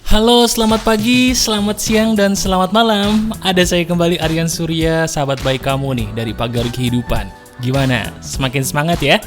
Halo, selamat pagi, selamat siang, dan selamat malam. Ada saya kembali, Aryan Surya, sahabat baik kamu nih dari Pagar Kehidupan. Gimana? Semakin semangat ya?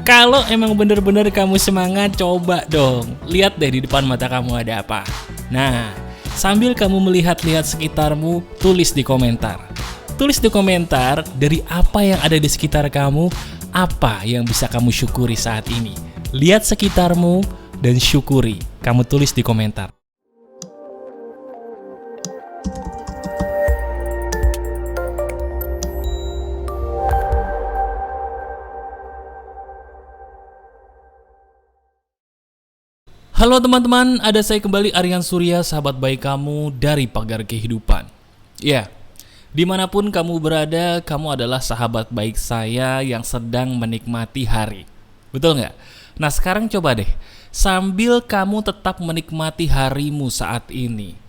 Kalau emang bener-bener kamu semangat, coba dong. Lihat deh di depan mata kamu ada apa. Nah, sambil kamu melihat-lihat sekitarmu, tulis di komentar. Tulis di komentar dari apa yang ada di sekitar kamu, apa yang bisa kamu syukuri saat ini. Lihat sekitarmu dan syukuri. Kamu tulis di komentar. Halo teman-teman, ada saya kembali Aryan Surya, sahabat baik kamu dari Pagar Kehidupan. Ya, dimanapun kamu berada, kamu adalah sahabat baik saya yang sedang menikmati hari. Betul nggak? Nah sekarang coba deh, sambil kamu tetap menikmati harimu saat ini,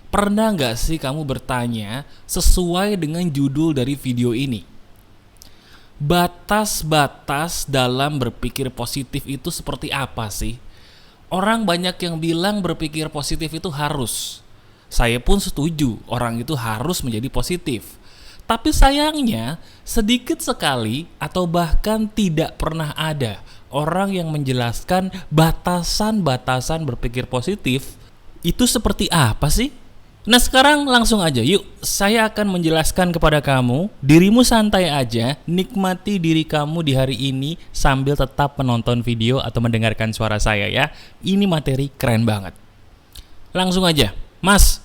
pernah nggak sih kamu bertanya sesuai dengan judul dari video ini? Batas-batas dalam berpikir positif itu seperti apa sih? Orang banyak yang bilang berpikir positif itu harus. Saya pun setuju, orang itu harus menjadi positif. Tapi sayangnya, sedikit sekali atau bahkan tidak pernah ada orang yang menjelaskan batasan-batasan berpikir positif itu seperti apa sih? Nah sekarang langsung aja yuk, saya akan menjelaskan kepada kamu. Dirimu santai aja, nikmati diri kamu di hari ini sambil tetap menonton video atau mendengarkan suara saya ya. Ini materi keren banget. Langsung aja, Mas,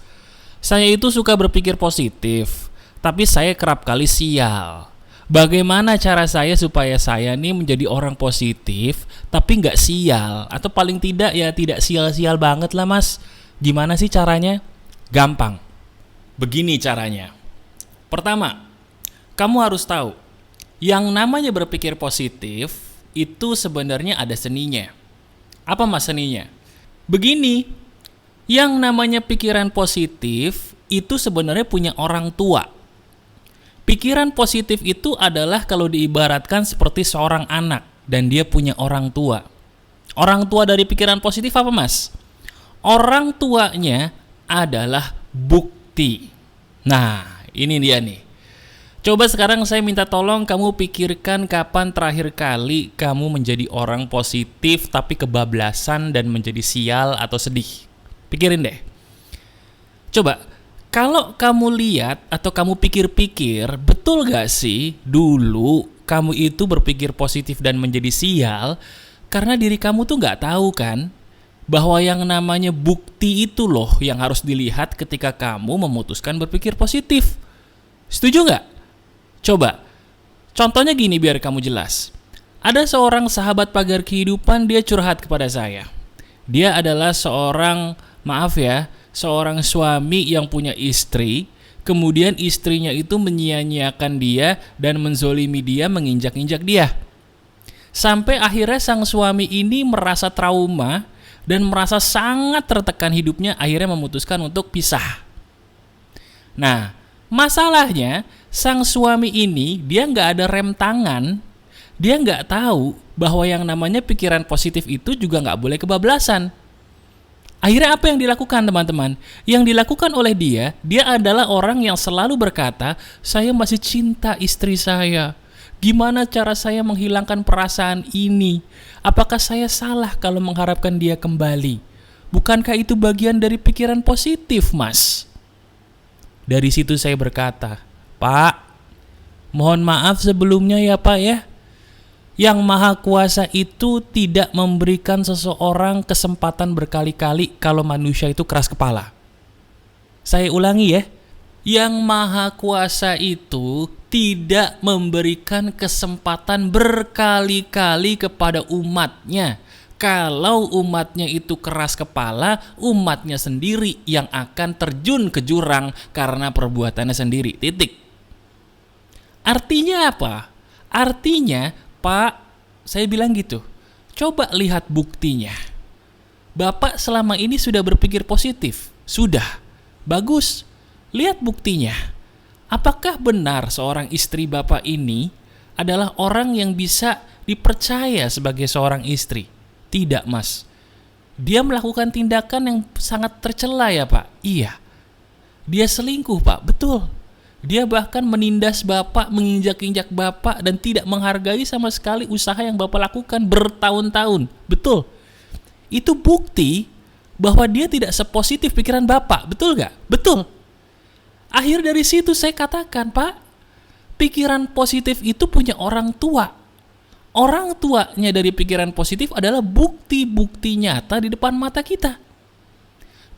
saya itu suka berpikir positif, tapi saya kerap kali sial. Bagaimana cara saya supaya saya nih menjadi orang positif tapi nggak sial? Atau paling tidak ya tidak sial-sial banget lah Mas. Gimana sih caranya? Gampang. Begini caranya. Pertama, kamu harus tahu, yang namanya berpikir positif itu sebenarnya ada seninya. Apa Mas seninya? Begini, yang namanya pikiran positif itu sebenarnya punya orang tua. Pikiran positif itu adalah kalau diibaratkan seperti seorang anak dan dia punya orang tua. Orang tua dari pikiran positif apa Mas? Orang tuanya adalah bukti. Nah, ini dia nih. Coba sekarang saya minta tolong kamu pikirkan kapan terakhir kali kamu menjadi orang positif tapi kebablasan dan menjadi sial atau sedih. Pikirin deh. Coba, kalau kamu lihat atau kamu pikir-pikir, betul gak sih dulu kamu itu berpikir positif dan menjadi sial karena diri kamu tuh gak tahu kan bahwa yang namanya bukti itu loh yang harus dilihat ketika kamu memutuskan berpikir positif. Setuju nggak? Coba, contohnya gini biar kamu jelas. Ada seorang sahabat Pagar Kehidupan, dia curhat kepada saya. Dia adalah seorang suami yang punya istri, kemudian istrinya itu menyia-nyiakan dia dan menzolimi dia, menginjak-injak dia. Sampai akhirnya sang suami ini merasa trauma dan merasa sangat tertekan hidupnya, akhirnya memutuskan untuk pisah. Nah, masalahnya sang suami ini dia nggak ada rem tangan, dia nggak tahu bahwa yang namanya pikiran positif itu juga nggak boleh kebablasan. Akhirnya apa yang dilakukan teman-teman? Yang dilakukan oleh dia adalah orang yang selalu berkata, saya masih cinta istri saya. Gimana cara saya menghilangkan perasaan ini? Apakah saya salah kalau mengharapkan dia kembali? Bukankah itu bagian dari pikiran positif, Mas? Dari situ saya berkata, Pak, mohon maaf sebelumnya ya Pak ya. Yang Maha Kuasa itu tidak memberikan seseorang kesempatan berkali-kali kalau manusia itu keras kepala. Saya ulangi ya. Yang Maha Kuasa itu tidak memberikan kesempatan berkali-kali kepada umatnya. Kalau umatnya itu keras kepala, umatnya sendiri yang akan terjun ke jurang karena perbuatannya sendiri. Titik. Artinya apa? Artinya, Pak, saya bilang gitu. Coba lihat buktinya. Bapak selama ini sudah berpikir positif. Sudah. Bagus. Lihat buktinya. Apakah benar seorang istri Bapak ini adalah orang yang bisa dipercaya sebagai seorang istri? Tidak, Mas. Dia melakukan tindakan yang sangat tercela ya Pak. Iya. Dia selingkuh Pak, betul. Dia bahkan menindas Bapak, menginjak-injak Bapak, dan tidak menghargai sama sekali usaha yang Bapak lakukan bertahun-tahun. Betul. Itu bukti bahwa dia tidak sepositif pikiran Bapak. Betul gak? Betul. Akhir dari situ saya katakan, Pak, pikiran positif itu punya orang tua. Orang tuanya dari pikiran positif adalah bukti-bukti nyata di depan mata kita.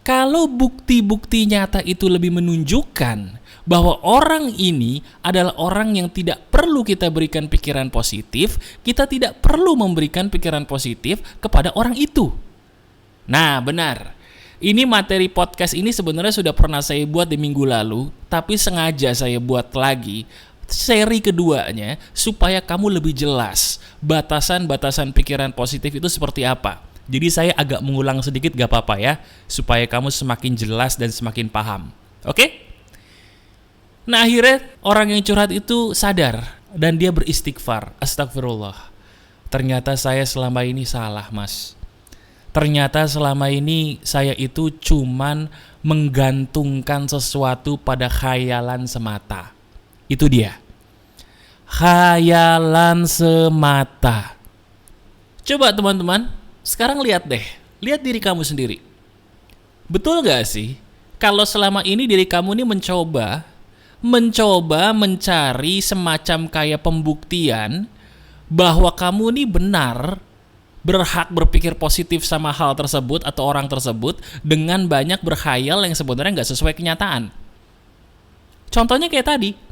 Kalau bukti-bukti nyata itu lebih menunjukkan bahwa orang ini adalah orang yang tidak perlu kita berikan pikiran positif, kita tidak perlu memberikan pikiran positif kepada orang itu. Nah, benar. Ini materi podcast ini sebenarnya sudah pernah saya buat di minggu lalu, tapi sengaja saya buat lagi seri keduanya supaya kamu lebih jelas batasan-batasan pikiran positif itu seperti apa. Jadi saya agak mengulang sedikit gak apa-apa ya, supaya kamu semakin jelas dan semakin paham. Oke? Nah akhirnya orang yang curhat itu sadar dan dia beristighfar. Astagfirullah. Ternyata saya selama ini salah mas. Ternyata selama ini saya itu cuman menggantungkan sesuatu pada khayalan semata. Itu dia. Khayalan semata. Coba teman-teman, sekarang lihat deh. Lihat diri kamu sendiri. Betul gak sih? Kalau selama ini diri kamu ini mencoba mencari semacam kayak pembuktian bahwa kamu ini benar berhak berpikir positif sama hal tersebut atau orang tersebut dengan banyak berkhayal yang sebenarnya gak sesuai kenyataan. Contohnya kayak tadi.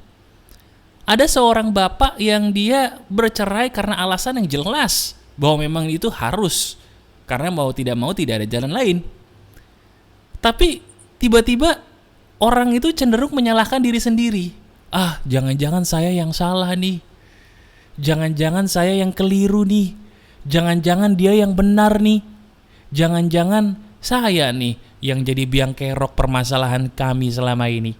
Ada seorang bapak yang dia bercerai karena alasan yang jelas bahwa memang itu harus, karena mau tidak ada jalan lain. Tapi tiba-tiba orang itu cenderung menyalahkan diri sendiri. Ah, jangan-jangan saya yang salah nih. Jangan-jangan saya yang keliru nih. Jangan-jangan dia yang benar nih. Jangan-jangan saya nih yang jadi biang kerok permasalahan kami selama ini.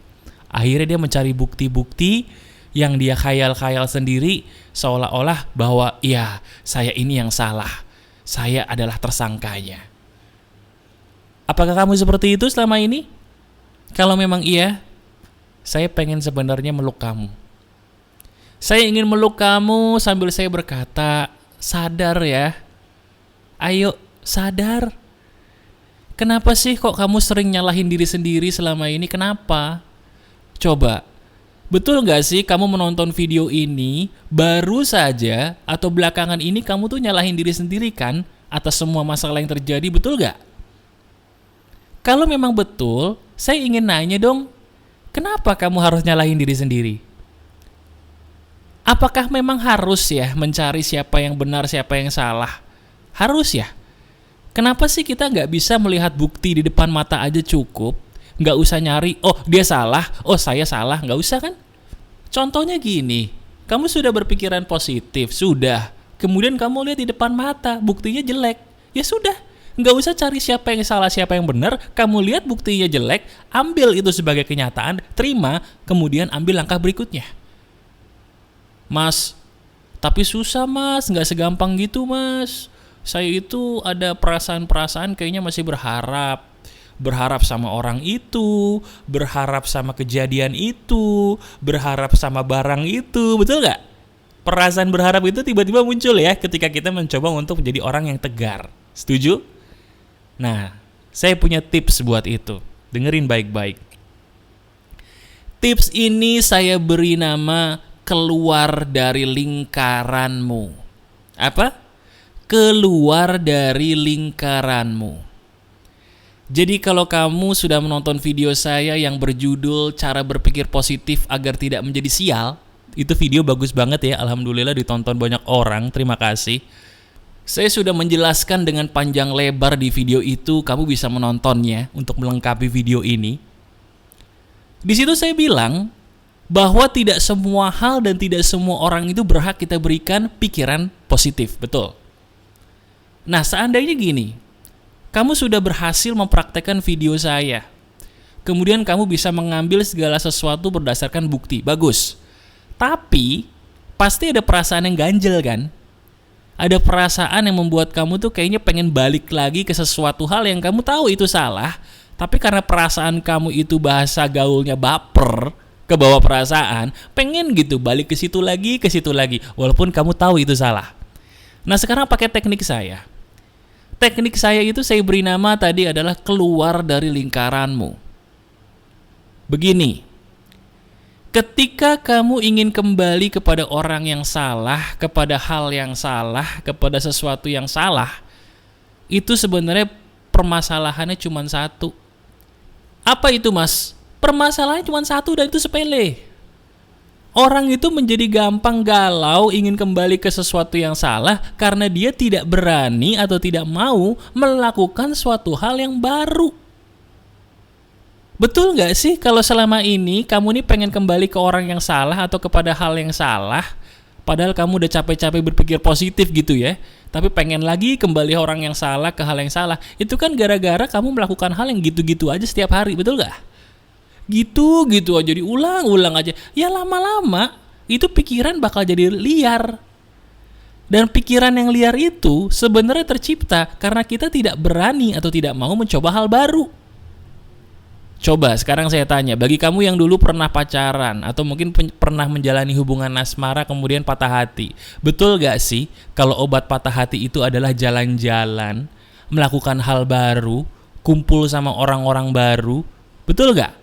Akhirnya dia mencari bukti-bukti yang dia khayal-khayal sendiri, seolah-olah bahwa ya saya ini yang salah. Saya adalah tersangkanya. Apakah kamu seperti itu selama ini? Kalau memang iya, saya pengen sebenarnya meluk kamu. Saya ingin meluk kamu sambil saya berkata, sadar ya. Ayo, sadar. Kenapa sih kok kamu sering nyalahin diri sendiri selama ini? Kenapa? Coba, betul gak sih kamu menonton video ini baru saja atau belakangan ini kamu tuh nyalahin diri sendiri kan atas semua masalah yang terjadi, betul gak? Kalau memang betul, saya ingin nanya dong, kenapa kamu harus nyalahin diri sendiri? Apakah memang harus ya mencari siapa yang benar, siapa yang salah? Harus ya? Kenapa sih kita gak bisa melihat bukti di depan mata aja cukup? Gak usah nyari, oh dia salah, oh saya salah, gak usah kan? Contohnya gini, kamu sudah berpikiran positif, sudah. Kemudian kamu lihat di depan mata, buktinya jelek. Ya sudah, gak usah cari siapa yang salah, siapa yang benar. Kamu lihat buktinya jelek, ambil itu sebagai kenyataan, terima, kemudian ambil langkah berikutnya. Mas, tapi susah mas, gak segampang gitu mas. Saya itu ada perasaan-perasaan kayaknya masih berharap. Berharap sama orang itu, berharap sama kejadian itu, berharap sama barang itu, betul gak? Perasaan berharap itu tiba-tiba muncul ya ketika kita mencoba untuk menjadi orang yang tegar. Setuju? Nah, saya punya tips buat itu. Dengerin baik-baik. Tips ini saya beri nama keluar dari lingkaranmu. Apa? Keluar dari lingkaranmu. Jadi kalau kamu sudah menonton video saya yang berjudul Cara Berpikir Positif Agar Tidak Menjadi Sial, itu video bagus banget ya, alhamdulillah ditonton banyak orang, terima kasih. Saya sudah menjelaskan dengan panjang lebar di video itu, kamu bisa menontonnya untuk melengkapi video ini. Di situ saya bilang bahwa tidak semua hal dan tidak semua orang itu berhak kita berikan pikiran positif, betul. Nah, seandainya gini, kamu sudah berhasil mempraktekkan video saya. Kemudian kamu bisa mengambil segala sesuatu berdasarkan bukti. Bagus. Tapi, pasti ada perasaan yang ganjel kan? Ada perasaan yang membuat kamu tuh kayaknya pengen balik lagi ke sesuatu hal yang kamu tahu itu salah, tapi karena perasaan kamu itu bahasa gaulnya baper, kebawa perasaan, pengen gitu balik ke situ lagi, walaupun kamu tahu itu salah. Nah sekarang pakai teknik saya. Teknik saya itu saya beri nama tadi adalah keluar dari lingkaranmu. Begini, ketika kamu ingin kembali kepada orang yang salah, kepada hal yang salah, kepada sesuatu yang salah, itu sebenarnya permasalahannya cuma satu. Apa itu mas? Permasalahannya cuma satu dan itu sepele. Orang itu menjadi gampang galau ingin kembali ke sesuatu yang salah karena dia tidak berani atau tidak mau melakukan suatu hal yang baru. Betul gak sih kalau selama ini kamu nih pengen kembali ke orang yang salah atau kepada hal yang salah, padahal kamu udah capek-capek berpikir positif gitu ya, tapi pengen lagi kembali orang yang salah ke hal yang salah, itu kan gara-gara kamu melakukan hal yang gitu-gitu aja setiap hari, betul gak? Gitu-gitu aja diulang-ulang aja, ya lama-lama itu pikiran bakal jadi liar. Dan pikiran yang liar itu sebenarnya tercipta karena kita tidak berani atau tidak mau mencoba hal baru. Coba sekarang saya tanya, bagi kamu yang dulu pernah pacaran atau mungkin pernah menjalani hubungan asmara kemudian patah hati, betul gak sih kalau obat patah hati itu adalah jalan-jalan, melakukan hal baru, kumpul sama orang-orang baru, betul gak?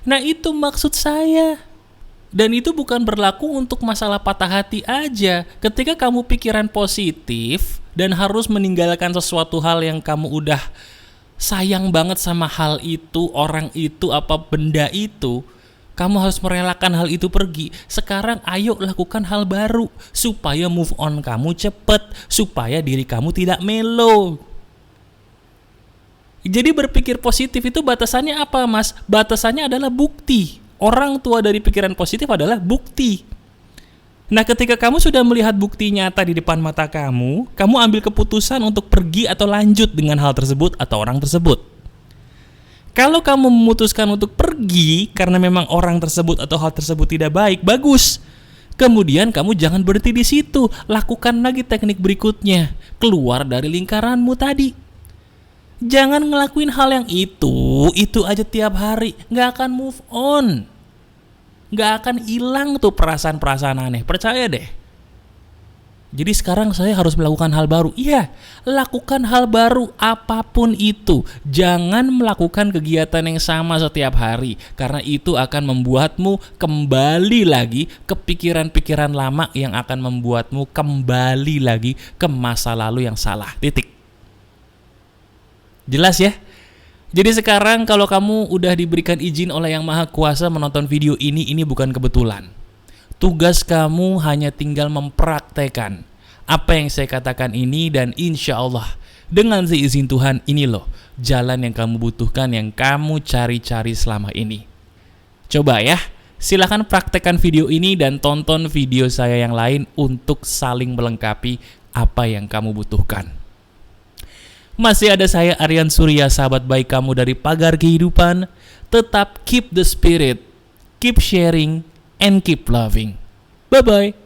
Nah itu maksud saya. Dan itu bukan berlaku untuk masalah patah hati aja. Ketika kamu pikiran positif dan harus meninggalkan sesuatu hal yang kamu udah sayang banget sama hal itu, orang itu, apa benda itu, kamu harus merelakan hal itu pergi. Sekarang ayo lakukan hal baru supaya move on kamu cepet, supaya diri kamu tidak melo. Jadi berpikir positif itu batasannya apa mas? Batasannya adalah bukti. Orang tua dari pikiran positif adalah bukti. Nah ketika kamu sudah melihat bukti nyata di depan mata kamu ambil keputusan untuk pergi atau lanjut dengan hal tersebut atau orang tersebut. Kalau kamu memutuskan untuk pergi karena memang orang tersebut atau hal tersebut tidak baik, bagus. Kemudian kamu jangan berhenti di situ. Lakukan lagi teknik berikutnya. Keluar dari lingkaranmu tadi. Jangan ngelakuin hal yang itu aja tiap hari. Gak akan move on. Gak akan hilang tuh perasaan-perasaan aneh. Percaya deh. Jadi sekarang saya harus melakukan hal baru. Iya, lakukan hal baru apapun itu. Jangan melakukan kegiatan yang sama setiap hari. Karena itu akan membuatmu kembali lagi ke pikiran-pikiran lama yang akan membuatmu kembali lagi ke masa lalu yang salah. Titik. Jelas ya? Jadi sekarang kalau kamu udah diberikan izin oleh Yang Maha Kuasa menonton video ini bukan kebetulan. Tugas kamu hanya tinggal mempraktekkan apa yang saya katakan ini dan insya Allah dengan seizin Tuhan ini loh jalan yang kamu butuhkan, yang kamu cari-cari selama ini. Coba ya, silahkan praktekkan video ini dan tonton video saya yang lain untuk saling melengkapi apa yang kamu butuhkan. Masih ada saya Aryan Surya, sahabat baik kamu dari Pagar Kehidupan. Tetap keep the spirit, keep sharing, and keep loving. Bye-bye.